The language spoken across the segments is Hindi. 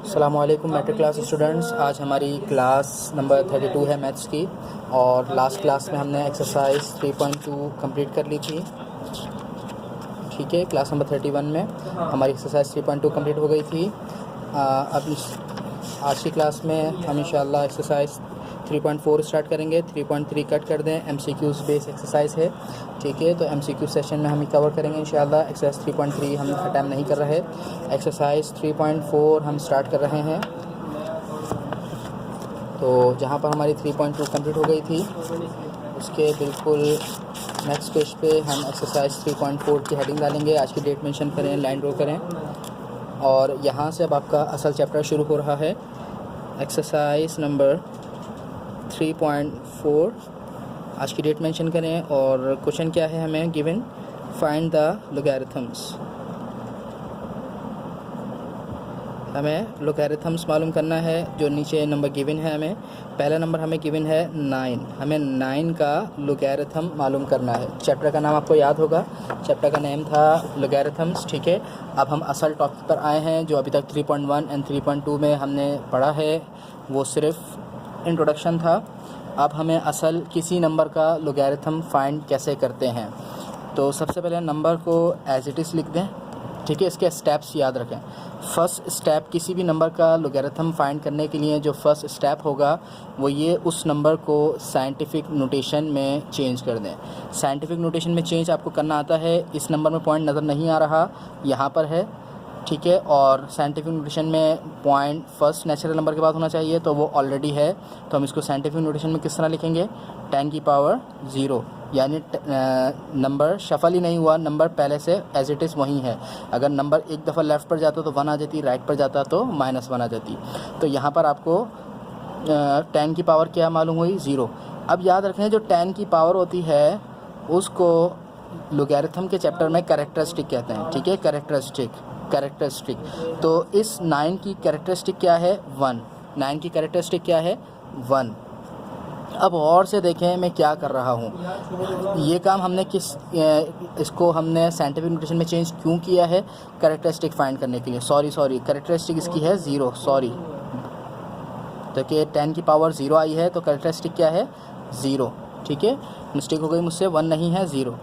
अस्सलामुअलैकुम मैट्रिक क्लास स्टूडेंट्स। आज हमारी क्लास नंबर 32 है मैथ्स की, और लास्ट क्लास में हमने एक्सरसाइज 3.2 कंप्लीट कर ली थी। ठीक है, क्लास नंबर 31 में हमारी एक्सरसाइज 3.2 कंप्लीट हो गई थी। अब आज की क्लास में हम इंशाल्लाह एक्सरसाइज 3.4 स्टार्ट करेंगे। 3.3 कट कर दें, MCQs बेस एक्सरसाइज है। ठीक है, तो MCQ सेशन में हम कवर करेंगे इंशाल्लाह। एक्सरसाइज 3.3 हम अटैम्प्ट नहीं कर रहे। एक्सरसाइज 3.4 हम स्टार्ट कर रहे हैं। तो जहाँ पर हमारी 3.2 कंप्लीट हो गई थी, उसके बिल्कुल नेक्स्ट पेज पे हम एक्सरसाइज 3.4 की हेडिंग डालेंगे। आज की डेट मेंशन करें, लाइन ड्रॉ करें, और यहाँ से अब आपका असल चैप्टर शुरू हो रहा है। एक्सरसाइज नंबर 3.4 आज की डेट मेंशन करें, और क्वेश्चन क्या है हमें गिवन, फाइंड द लोगैरिथम्स। हमें लोगैरिथम्स मालूम करना है। जो नीचे नंबर गिवन है, हमें पहला नंबर हमें गिवन है 9। हमें 9 का लोगैरिथम मालूम करना है। चैप्टर का नाम आपको याद होगा, चैप्टर का नेम था लोगैरिथम्स। ठीक है, अब हम असल टॉपिक पर आए हैं। जो अभी तक 3.1 एंड 3.2 में हमने पढ़ा है वो सिर्फ इंट्रोडक्शन था। अब हमें असल किसी नंबर का लोगैरिथम फाइंड कैसे करते हैं। तो सबसे पहले नंबर को एज इट इज़ लिख दें। ठीक है, इसके स्टेप्स याद रखें। फर्स्ट स्टेप किसी भी नंबर का लोगैरिथम फाइंड करने के लिए जो फर्स्ट स्टेप होगा वो ये, उस नंबर को साइंटिफिक नोटेशन में चेंज कर दें। साइंटिफिक नोटेशन में चेंज आपको करना आता है। इस नंबर में पॉइंट नज़र नहीं आ रहा, यहाँ पर है। ठीक है, और साइंटिफिक नोटेशन में पॉइंट फर्स्ट नेचुरल नंबर के बाद होना चाहिए, तो वो ऑलरेडी है। तो हम इसको साइंटिफिक नोटेशन में किस तरह लिखेंगे, 10 की पावर 0, यानी नंबर शफल ही नहीं हुआ, नंबर पहले से एज इट इज़ वही है। अगर नंबर एक दफ़ा लेफ़्ट पर जाता तो 1 आ जाती, राइट पर जाता तो -1 आ जाती। तो यहाँ पर आपको 10 की पावर क्या मालूम हुई, 0। अब याद रखें, जो 10 की पावर होती है उसको लोगैरिथम के चैप्टर में कैरेक्टरिस्टिक कहते हैं। ठीक है, कैरेक्टरिस्टिक। तो इस 9 की कैरेक्टरिस्टिक क्या है, 1। 9 की कैरेक्टरिस्टिक क्या है, 1। अब और से देखें मैं क्या कर रहा हूँ। ये काम हमने इसको हमने साइंटिफिक नोटेशन में चेंज क्यों किया है, कैरेक्टरिस्टिक फाइंड करने के लिए। सॉरी कैरेक्टरिस्टिक इसकी है 0, सॉरी। तो कि 10 की पावर 0 आई है, तो कैरेक्टरिस्टिक क्या है, 0। ठीक है, मिस्टेक हो गई मुझसे, 1 नहीं है, 0।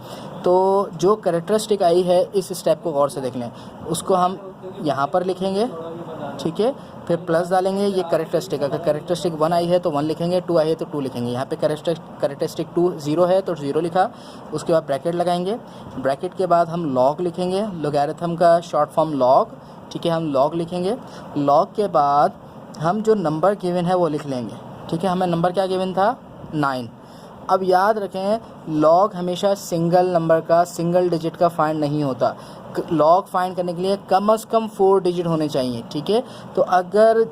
तो जो कैरेक्टरिस्टिक आई है, इस स्टेप को गौर से देख लें। उसको हम यहाँ पर लिखेंगे। ठीक है, फिर प्लस डालेंगे, ये कैरेक्टरिस्टिक। अगर कैरेक्टरिस्टिक 1 आई है तो 1 लिखेंगे, 2 आई है तो 2 लिखेंगे। यहाँ पे कैरेक्टरिस्टिक 2 0 है तो 0 लिखा। उसके बाद ब्रैकेट लगाएंगे। ब्रैकेट के बाद हम लॉग लिखेंगे, लोगैरिथम का शॉर्ट फॉर्म लॉग। ठीक है, हम लॉग लिखेंगे। लॉग के बाद हम जो नंबर गिवन है वो लिख लेंगे। ठीक है, हमें नंबर क्या गिवन था, 9। अब याद रखें, लॉग हमेशा सिंगल नंबर का, सिंगल डिजिट का फाइंड नहीं होता। लॉग फाइंड करने के लिए कम से कम 4 डिजिट होने चाहिए। ठीक है, तो अगर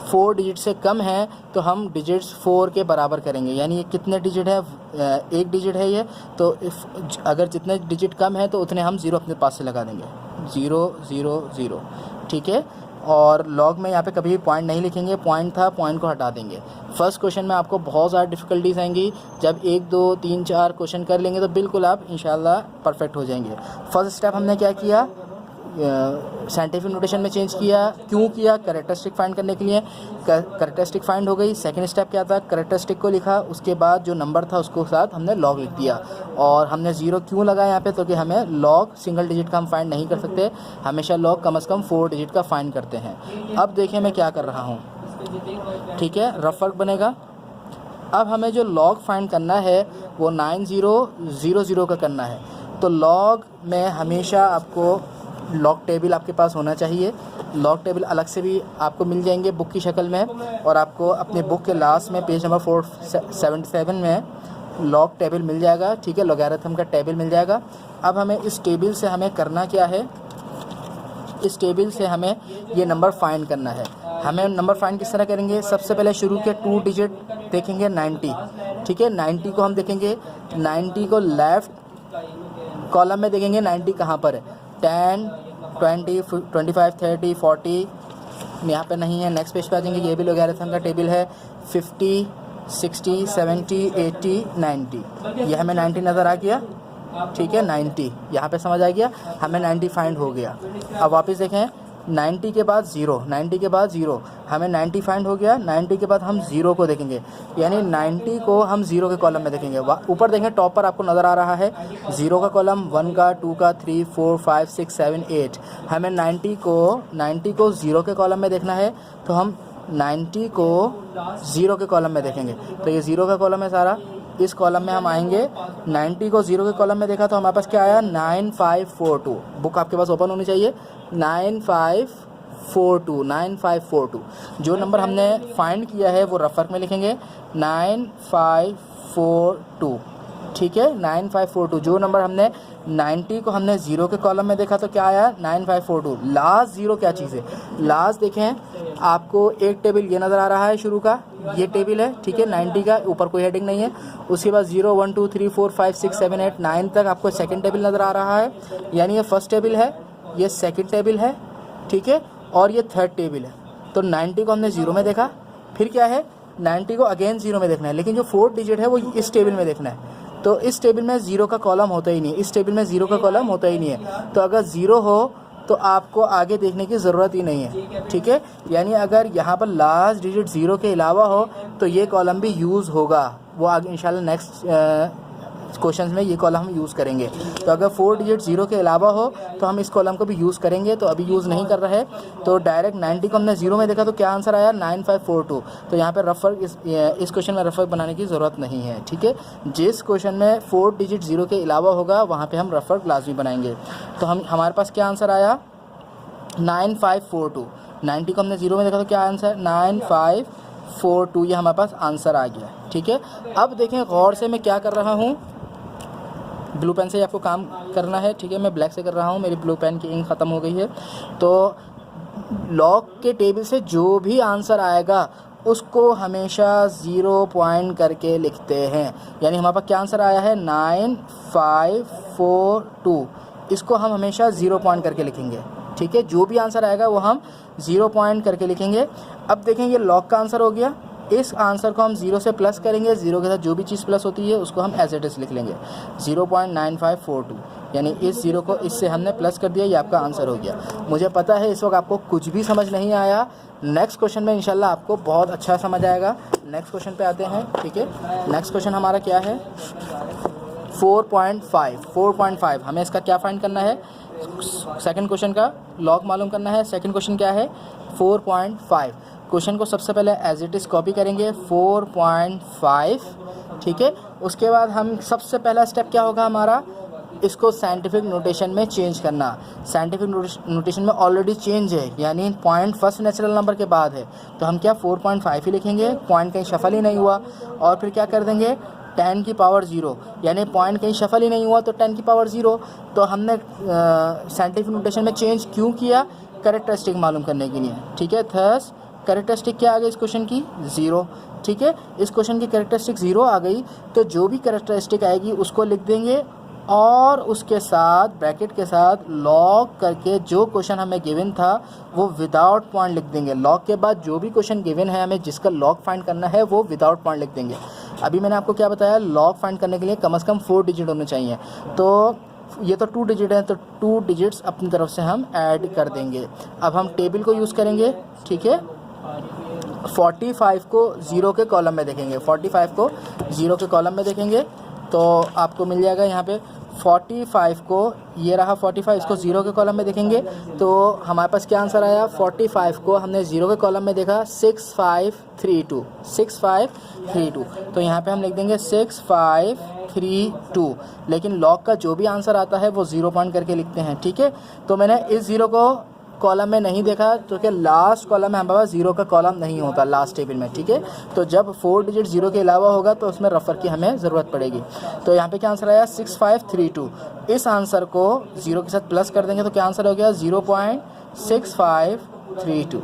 4 डिजिट से कम है तो हम डिजिट्स 4 के बराबर करेंगे। यानी ये कितने डिजिट है, 1 डिजिट है ये, तो अगर जितने डिजिट कम है तो उतने हम 0 अपने पास से लगा देंगे, 0 0 0। ठीक है, और लॉग में यहाँ पे कभी भी पॉइंट नहीं लिखेंगे, पॉइंट था, पॉइंट को हटा देंगे। फर्स्ट क्वेश्चन में आपको बहुत ज़्यादा डिफ़िकल्टीज आएंगी। जब 1 2 3 4 क्वेश्चन कर लेंगे तो बिल्कुल आप इंशाल्लाह परफेक्ट हो जाएंगे। फर्स्ट स्टेप हमने क्या किया, साइंटिफिक नोटेशन में चेंज किया। क्यों किया, कैरेक्टरिस्टिक फाइंड करने के लिए। कैरेक्टरिस्टिक फाइंड हो गई। सेकंड स्टेप क्या था, कैरेक्टरिस्टिक को लिखा, उसके बाद जो नंबर था उसको साथ हमने लॉग लिख दिया। और हमने 0 क्यों लगाया यहाँ पे, तो कि हमें लॉग सिंगल डिजिट का हम फाइंड नहीं कर सकते, हमेशा लॉग कम से कम 4 डिजिट का फाइंड करते हैं। अब देखिए मैं क्या कर रहा हूँ। ठीक है, रफ वर्क बनेगा। अब हमें जो लॉग फाइंड करना है वो 9000 का करना है। तो लॉग में हमेशा आपको लॉग टेबल आपके पास होना चाहिए। लॉग टेबल अलग से भी आपको मिल जाएंगे बुक की शक्ल में, और आपको अपने बुक के लास्ट में पेज नंबर 477 में लॉग टेबल मिल जाएगा। ठीक है, लोगैरिथम का टेबल मिल जाएगा। अब हमें इस टेबल से हमें करना क्या है, इस टेबल से हमें ये नंबर फाइंड करना है। हमें नंबर फाइंड किस तरह करेंगे, सबसे पहले शुरू के 2 डिजिट देखेंगे, 90। ठीक है, 90 को हम देखेंगे, 90 को लेफ़्ट कॉलम में देखेंगे, 90 कहाँ पर है, 10 20 25 30 40 यहाँ पे नहीं है। नेक्स्ट पेज पे आ जाएंगे, ये भी लोगैरिथम का टेबल है। 50 60 70 80 90, ये हमें 90 नज़र आ गया। ठीक है, 90 यहाँ पे समझ आ गया, हमें 90 फाइंड हो गया। अब वापस देखें, 90 के बाद 0, 90 के बाद 0, हमें 90 फाइंड हो गया। 90 के बाद हम 0 को देखेंगे, यानी 90 को हम 0 के कॉलम में देखेंगे। ऊपर देखें टॉप पर आपको नज़र आ रहा है 0 का कॉलम, 1 का, 2 का, 3, 4, 5, 6, 7, 8। हमें 90 को 0 के कॉलम में देखना है, तो हम 90 को 0 के कॉलम में देखेंगे। तो ये 0 का कॉलम है सारा, इस कॉलम में हम आएंगे। 90 को 0 के कॉलम में देखा तो हमारे पास क्या आया, 9542। बुक आपके पास ओपन होनी चाहिए। 9542 जो नंबर हमने फाइंड किया है वो रफ वर्क में लिखेंगे 9542, ठीक है। 9542 जो नंबर हमने 90 को हमने 0 के कॉलम में देखा तो क्या आया, 9542। लास्ट 0 क्या चीज़ है, लास्ट देखें आपको एक टेबल ये नज़र आ रहा है, शुरू का ये टेबल है, ठीक है। 90 का ऊपर कोई हेडिंग नहीं है। उसके बाद 0, 1, 2, 3, 4, 5, 6, 7, 8, 9 तक आपको सेकंड टेबल नज़र आ रहा है, यानी ये फर्स्ट टेबल है, ये सेकंड टेबल है, ठीक है, और ये थर्ड टेबल है। तो 90 को हमने 0 में देखा, फिर क्या है 90 को अगेन 0 में देखना है, लेकिन जो फोर्थ डिजिट है वो इस टेबल में देखना है। तो इस टेबल में 0 का कॉलम होता ही नहीं, इस टेबल में 0 का कॉलम होता ही नहीं है। तो अगर 0 हो तो आपको आगे देखने की ज़रूरत ही नहीं है, ठीक है। यानी अगर यहाँ पर लास्ट डिजिट 0 के अलावा हो तो ये कॉलम भी यूज़ होगा, वो आगे इंशाल्लाह नेक्स्ट क्वेश्चन में ये कॉलम हम यूज़ करेंगे। तो अगर 4 डिजिट 0 के अलावा हो तो हम इस कॉलम को भी यूज़ करेंगे, तो अभी यूज़ नहीं कर रहे हैं। तो डायरेक्ट 90 को हमने 0 में देखा तो क्या आंसर आया, 9542। तो यहाँ पे रफ वर्क इस क्वेश्चन में रफ वर्क बनाने की ज़रूरत नहीं है, ठीक है। जिस क्वेश्चन में 4 डिजिट 0 के अलावा होगा वहाँ पर हम रफ वर्क लाजमी बनाएंगे। तो हमारे पास क्या आंसर आया, 9542। 90 को हमने 0 में देखा तो क्या आंसर, 9542, ये हमारे पास आंसर आ गया, ठीक है। अब देखें गौर से मैं क्या कर रहा हूँ, ब्लू पेन से आपको काम करना है, ठीक है। मैं ब्लैक से कर रहा हूँ, मेरी ब्लू पेन की इंक ख़त्म हो गई है। तो लॉग के टेबल से जो भी आंसर आएगा उसको हमेशा 0 पॉइंट करके लिखते हैं। यानी हमारे पास क्या आंसर आया है, 9542, इसको हम हमेशा 0 पॉइंट करके लिखेंगे, ठीक है। जो भी आंसर आएगा वो हम 0 पॉइंट करके लिखेंगे। अब देखें ये लॉग का आंसर हो गया, इस आंसर को हम 0 से प्लस करेंगे, 0 के साथ जो भी चीज़ प्लस होती है उसको हम एज इट इज़ लिख लेंगे 0.9542, यानी इस 0 को इससे हमने प्लस कर दिया, ये आपका आंसर हो गया। मुझे पता है इस वक्त आपको कुछ भी समझ नहीं आया, नेक्स्ट क्वेश्चन में इंशाल्लाह आपको बहुत अच्छा समझ आएगा। नेक्स्ट क्वेश्चन पे आते हैं, ठीक है। नेक्स्ट क्वेश्चन हमारा क्या है, 4.5। हमें इसका क्या फाइंड करना है, सेकंड क्वेश्चन का लॉग मालूम करना है। सेकंड क्वेश्चन क्या है, 4.5। क्वेश्चन को सबसे पहले एज इट इज़ कॉपी करेंगे 4.5, ठीक है। उसके बाद हम सबसे पहला स्टेप क्या होगा हमारा, इसको साइंटिफिक नोटेशन में चेंज करना। साइंटिफिक नोटेशन में ऑलरेडी चेंज है, यानी पॉइंट फर्स्ट नेचुरल नंबर के बाद है, तो हम क्या 4.5 ही लिखेंगे, पॉइंट कहीं शफल ही नहीं हुआ। और फिर क्या कर देंगे 10 की पावर 0, यानी पॉइंट कहीं शफल ही नहीं हुआ तो 10 की पावर 0। तो हमने साइंटिफिक नोटेशन में चेंज क्यों किया, कैरेक्टरिस्टिक मालूम करने के लिए, ठीक है। थर्स कैरेक्टरिस्टिक क्या आ गई इस क्वेश्चन की, 0, ठीक है। इस क्वेश्चन की कैरेक्टरिस्टिक 0 आ गई, तो जो भी कैरेक्टरिस्टिक आएगी उसको लिख देंगे और उसके साथ ब्रैकेट के साथ लॉग करके जो क्वेश्चन हमें गिवन था वो विदाउट पॉइंट लिख देंगे। लॉग के बाद जो भी क्वेश्चन गिवन है हमें जिसका लॉग फाइंड करना है वो विदाउट पॉइंट लिख देंगे। अभी मैंने आपको क्या बताया, लॉग फाइंड करने के लिए कम से कम 4 डिजिट होने चाहिए, तो ये तो 2 डिजिट है, तो 2 डिजिट्स अपनी तरफ से हम ऐड कर देंगे। अब हम टेबल को यूज़ करेंगे, ठीक है। 45 को 0 के कॉलम में देखेंगे, 45 को 0 के कॉलम में देखेंगे तो आपको मिल जाएगा यहाँ पे 45 को, ये रहा 45, इसको 0 के कॉलम में देखेंगे तो हमारे पास क्या आंसर आया, 45 को हमने 0 के कॉलम में देखा 6532। तो यहाँ पे हम लिख देंगे 6532, लेकिन लॉग का जो भी आंसर आता है वो 0 पॉइंट करके लिखते हैं, ठीक है। तो मैंने इस 0 को कॉलम में नहीं देखा क्योंकि लास्ट कॉलम में हमारे पास 0 का कॉलम नहीं होता लास्ट टेबल में, ठीक है। तो जब 4 डिजिट 0 के अलावा होगा तो उसमें रफर की हमें ज़रूरत पड़ेगी। तो यहाँ पे क्या आंसर आया 6532। इस आंसर को 0 के साथ प्लस कर देंगे तो क्या आंसर हो गया 0.6532,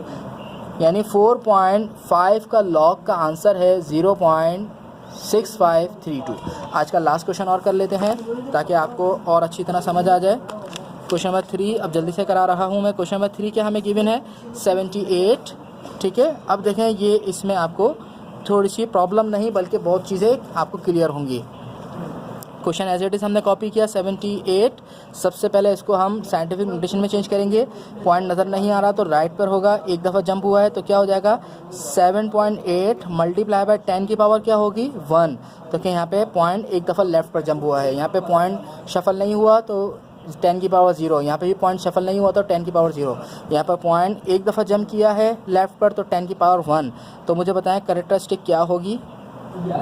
यानी 4.5 का लॉग का आंसर है 0.6532। आज का लास्ट क्वेश्चन और कर लेते हैं ताकि आपको और अच्छी तरह समझ आ जाए। क्वेश्चन नंबर 3 अब जल्दी से करा रहा हूँ मैं। क्वेश्चन नंबर 3 क्या हमें गिवन है 78, ठीक है। अब देखें ये इसमें आपको थोड़ी सी प्रॉब्लम नहीं बल्कि बहुत चीज़ें आपको क्लियर होंगी। क्वेश्चन एज इट इज़ हमने कॉपी किया 78। सबसे पहले इसको हम साइंटिफिक नोटेशन में चेंज करेंगे। पॉइंट नज़र नहीं आ रहा तो राइट पर होगा, एक दफ़ा जंप हुआ है तो क्या हो जाएगा 7.8 मल्टीप्लाई बाय 10 की पावर क्या होगी 1। तो क्या यहाँ पे पॉइंट एक दफ़ा लेफ़्ट पर जंप हुआ है, यहाँ पे पॉइंट शफल नहीं हुआ तो 10 की पावर 0, यहाँ पे भी पॉइंट शफल नहीं हुआ तो 10 की पावर 0। यहाँ पर पॉइंट एक दफ़ा जंप किया है लेफ़्ट पर तो 10 की पावर 1। तो मुझे बताएं कैरेक्टरिस्टिक क्या होगी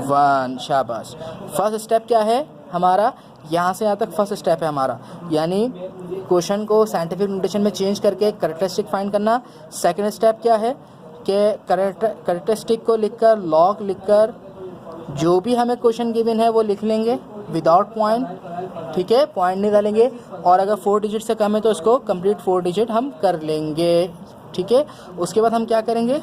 1। शाबाश। फर्स्ट स्टेप क्या है हमारा, यहाँ से यहाँ तक फर्स्ट स्टेप है हमारा, यानी क्वेश्चन को साइंटिफिक नोटेशन में चेंज करके कैरेक्टरिस्टिक फाइंड करना। सेकंड स्टेप क्या है कि कैरेक्टरिस्टिक को लिखकर लॉग लिखकर जो भी हमें क्वेश्चन गिवन है वो लिख लेंगे विदाउट पॉइंट, ठीक है, पॉइंट नहीं डालेंगे। और अगर 4 डिजिट से कम है तो इसको कंप्लीट 4 डिजिट हम कर लेंगे, ठीक है। उसके बाद हम क्या करेंगे,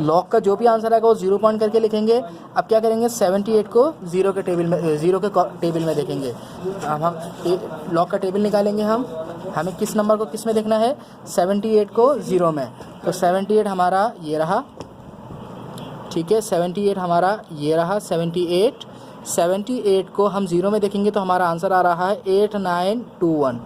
लॉग का जो भी आंसर आएगा वो 0 पॉइंट करके लिखेंगे। अब क्या करेंगे 78 को 0 के टेबल में देखेंगे। अब हम लॉग का टेबल निकालेंगे। हमें किस नंबर को किस में देखना है 78 को 0 में। तो 78 हमारा ये रहा, ठीक है, 78 हमारा ये रहा। 78 को हम 0 में देखेंगे तो हमारा आंसर आ रहा है 8921,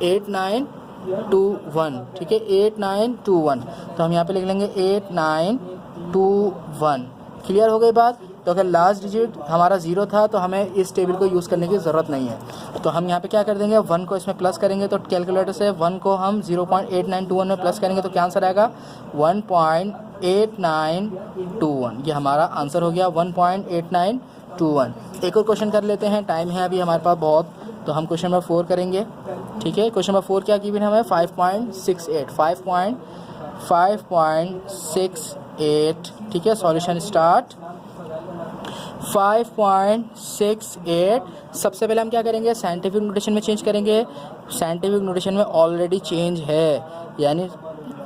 8921, ठीक है, 8921। तो हम यहाँ पे लिख लेंगे 8921। क्लियर हो गई बात। तो अगर लास्ट डिजिट हमारा 0 था तो हमें इस टेबल को यूज़ करने की ज़रूरत नहीं है। तो हम यहाँ पे क्या कर देंगे 1 को इसमें प्लस करेंगे। तो कैलकुलेटर से 1 को हम 0.8921 में प्लस करेंगे तो क्या आंसर आएगा 1.8921। ये हमारा आंसर हो गया 1.8921। एक और क्वेश्चन कर लेते हैं, टाइम है अभी हमारे पास बहुत, तो हम क्वेश्चन नंबर 4 करेंगे, ठीक है। क्वेश्चन नंबर 4 क्या गिवन हमें 5.68, ठीक है। Solution start. 5.68 सबसे पहले हम क्या करेंगे साइंटिफिक नोटेशन में चेंज करेंगे। साइंटिफिक नोटेशन में ऑलरेडी चेंज है, यानी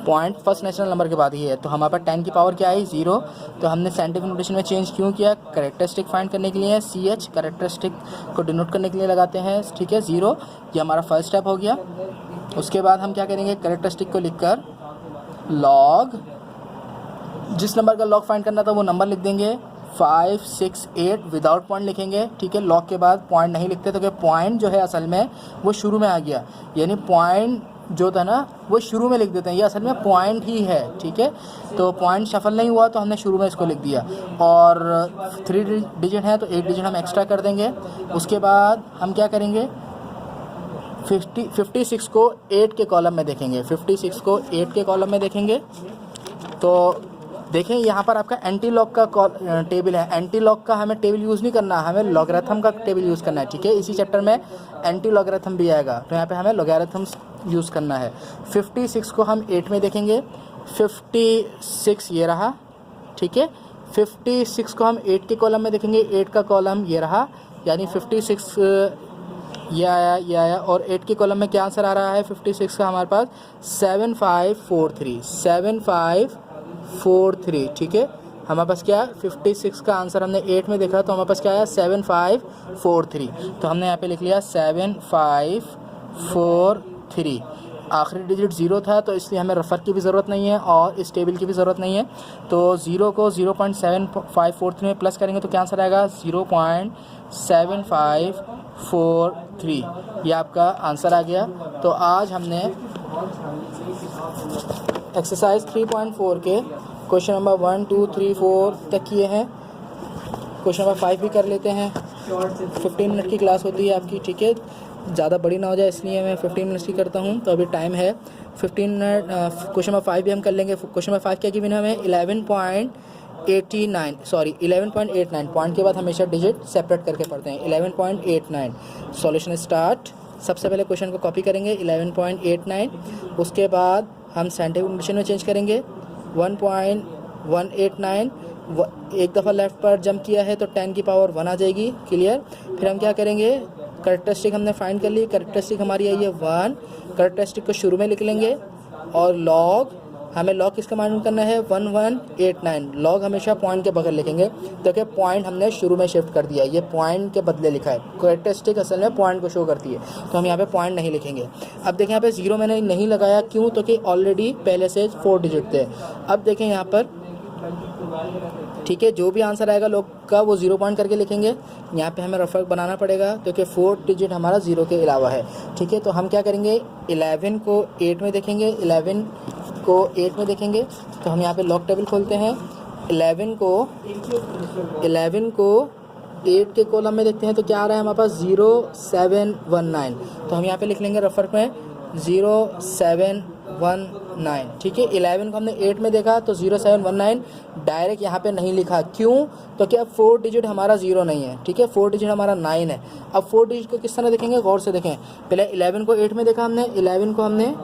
पॉइंट फर्स्ट नेचुरल नंबर के बाद ही है। तो हमारे पास 10 की पावर क्या आई 0। तो हमने साइंटिफिक नोटेशन में चेंज क्यों किया, कैरेक्टरिस्टिक फाइंड करने के लिए। CH कैरेक्टरिस्टिक को डिनोट करने के लिए लगाते हैं, ठीक है, 0। ये हमारा फर्स्ट स्टेप हो गया। उसके बाद हम क्या करेंगे कैरेक्टरिस्टिक को लिखकर लॉग, जिस नंबर का लॉग फाइंड करना था वो नंबर लिख देंगे। 568 विदाउट पॉइंट लिखेंगे, ठीक है। लॉग के बाद पॉइंट नहीं लिखते तो क्या पॉइंट जो है असल में वो शुरू में आ गया, यानी पॉइंट जो था ना वो शुरू में लिख देते हैं, ये असल में पॉइंट ही है, ठीक है। तो पॉइंट शफल नहीं हुआ तो हमने शुरू में इसको लिख दिया। और 3 डिजिट है तो 1 डिजिट हम एक्स्ट्रा कर देंगे। उसके बाद हम क्या करेंगे 56 को 8 के कॉलम में देखेंगे। 56 को 8 के कॉलम में देखेंगे तो देखें यहाँ पर आपका एंटी लॉग का टेबल है। एंटी लॉग का हमें टेबल यूज़ नहीं करना, हमें लॉगरिथम का टेबल यूज़ करना है, ठीक है। इसी चैप्टर में एंटी लॉगरिथम भी आएगा तो यहाँ पे हमें लॉगरिथम्स यूज़ करना है। 56 को हम 8 में देखेंगे। 56 ये रहा, ठीक है। 56 को हम 8 के कॉलम में देखेंगे। 8 का कॉलम ये रहा, यानी 56 ये आया और 8 के कॉलम में क्या आंसर आ रहा है 56 का हमारे पास 7543, ठीक है। हमारे पास क्या 56 का आंसर हमने 8 में देखा तो हमारे पास क्या आया 7543। तो हमने यहाँ पे लिख लिया 7543। आखिरी डिजिट 0 था तो इसलिए हमें रफ़र की भी ज़रूरत नहीं है और इस टेबल की भी ज़रूरत नहीं है। तो 0 को 0.7543 में प्लस करेंगे तो क्या आंसर आएगा 0.7543। ये आपका आंसर आ गया। तो आज हमने एक्सरसाइज 3.4 के क्वेश्चन नंबर 1, 2, 3, 4 तक किए हैं। क्वेश्चन नंबर 5 भी कर लेते हैं। 15 मिनट की क्लास होती है आपकी, ठीक है, ज़्यादा बड़ी ना हो जाए इसलिए मैं 15 मिनट्स की करता हूँ। तो अभी टाइम है 15 मिनट। क्वेश्चन नंबर 5 भी हम कर लेंगे। क्वेश्चन नंबर 5 क्या गिवन है हमें 11.89 पॉइंट के बाद हमेशा डिजिट सेपरेट करके पढ़ते हैं। 11.89 सॉल्यूशन स्टार्ट। सबसे पहले क्वेश्चन को कॉपी करेंगे 11.89। उसके बाद हम साइंटिफिक नोटेशन में चेंज करेंगे 1.189। एक दफ़ा लेफ़्ट पर जंप किया है तो 10 की पावर 1 आ जाएगी। क्लियर। फिर हम क्या करेंगे कैरेक्टरिस्टिक हमने फाइंड कर ली। कैरेक्टरिस्टिक हमारी आई है 1। कैरेक्टरिस्टिक को शुरू में लिख लेंगे और लॉग, हमें लॉग किसका मालूम करना है 1189। लॉग हमेशा पॉइंट के बगैर लिखेंगे तो क्या पॉइंट हमने शुरू में शिफ्ट कर दिया, ये पॉइंट के बदले लिखा है। कैरेक्टरिस्टिक असल में पॉइंट को शो करती है तो हम यहाँ पे पॉइंट नहीं लिखेंगे। अब देखें यहाँ पे 0 मैंने नहीं लगाया, क्यों, तो कि ऑलरेडी पहले से 4 डिजिट थे। अब देखें यहाँ पर ठीक है, जो भी आंसर आएगा लोग का वो 0 पॉइंट करके लिखेंगे। यहाँ पे हमें रफ वर्क बनाना पड़ेगा क्योंकि 4 डिजिट हमारा 0 के अलावा है। ठीक है, तो हम क्या करेंगे, 11 को 8 में देखेंगे, 11 को 8 में देखेंगे। तो हम यहाँ पे लॉग टेबल खोलते हैं, 11 को 8 के कॉलम में देखते हैं तो क्या आ रहा है हमारे पास 0719। तो हम यहाँ पे लिख लेंगे रफ वर्क में 0719। ठीक है, 11 को हमने 8 में देखा तो 0719 डायरेक्ट यहाँ पे नहीं लिखा, क्यों, तो क्या 4 डिजिट हमारा 0 नहीं है। ठीक है, 4 डिजिट हमारा 9 है। अब 4 डिजिट को किस तरह देखेंगे, गौर से देखें। पहले 11 को 8 में देखा हमने, 11 को हमने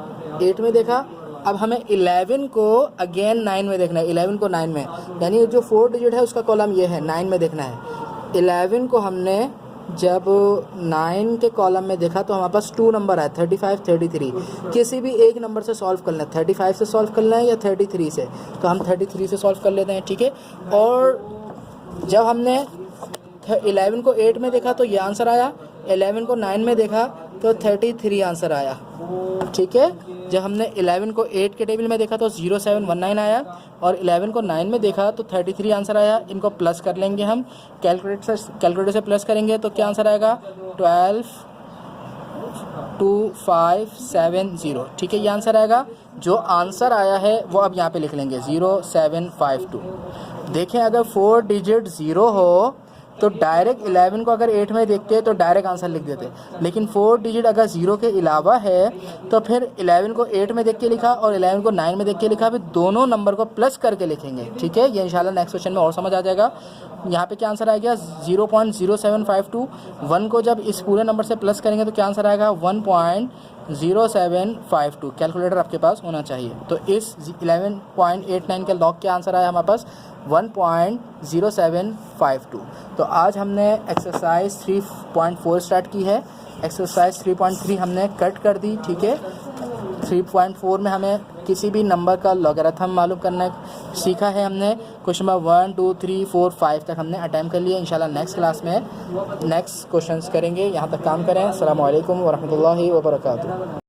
8 में देखा। अब हमें 11 को अगेन 9 में देखना है, 11 को 9 में, यानी जो 4 डिजिट है उसका कॉलम ये है, 9 में देखना है। 11 को हमने जब 9 के कॉलम में देखा तो हमारे पास 2 नंबर है, 35, 33। किसी भी एक नंबर से सॉल्व करना है, 35 से सॉल्व करना है या 33 से, तो हम 33 से सॉल्व कर लेते हैं। ठीक है, और जब हमने 11 को 8 में देखा तो ये आंसर आया, 11 को 9 में देखा तो 33 आंसर आया। ठीक है, जब हमने 11 को 8 के टेबल में देखा तो 0719 आया, और 11 को 9 में देखा तो 33 आंसर आया। इनको प्लस कर लेंगे हम, कैलकुलेटर से प्लस करेंगे तो क्या आंसर आएगा, 122570। ठीक है, ये आंसर आएगा। जो आंसर आया है वो अब यहाँ पे लिख लेंगे 0752। देखें, अगर 4 डिजिट 0 हो तो डायरेक्ट 11 को अगर 8 में देखते तो डायरेक्ट आंसर लिख देते, लेकिन 4 डिजिट अगर 0 के अलावा है तो फिर 11 को 8 में देख के लिखा और 11 को 9 में देख के लिखा, फिर दोनों नंबर को प्लस करके लिखेंगे। ठीक है, ये इंशाल्लाह नेक्स्ट क्वेश्चन में और समझ आ जाएगा। यहाँ पे क्या आंसर आ गया, 0.0752। 1 को जब इस पूरे नंबर से प्लस करेंगे तो क्या आंसर आएगा, 1.0752। कैलकुलेटर आपके पास होना चाहिए। तो इस 11.89 के लॉग के आंसर आया हमारे पास 1.0752। तो आज हमने एक्सरसाइज 3.4 स्टार्ट की है। एक्सरसाइज 3.3 हमने कट कर दी। ठीक है, 3.4 में हमें किसी भी नंबर का लॉगरिथम मालूम करना सीखा है हमने। क्वेश्चन नंबर 1, 2, 3, 4, 5 तक हमने अटैम्प्ट कर लिया। इंशाल्लाह नेक्स्ट क्लास में नेक्स्ट क्वेश्चंस करेंगे। यहाँ तक काम करें। अस्सलामु अलैकुम वरहमतुल्लाहि वबरकातुहू।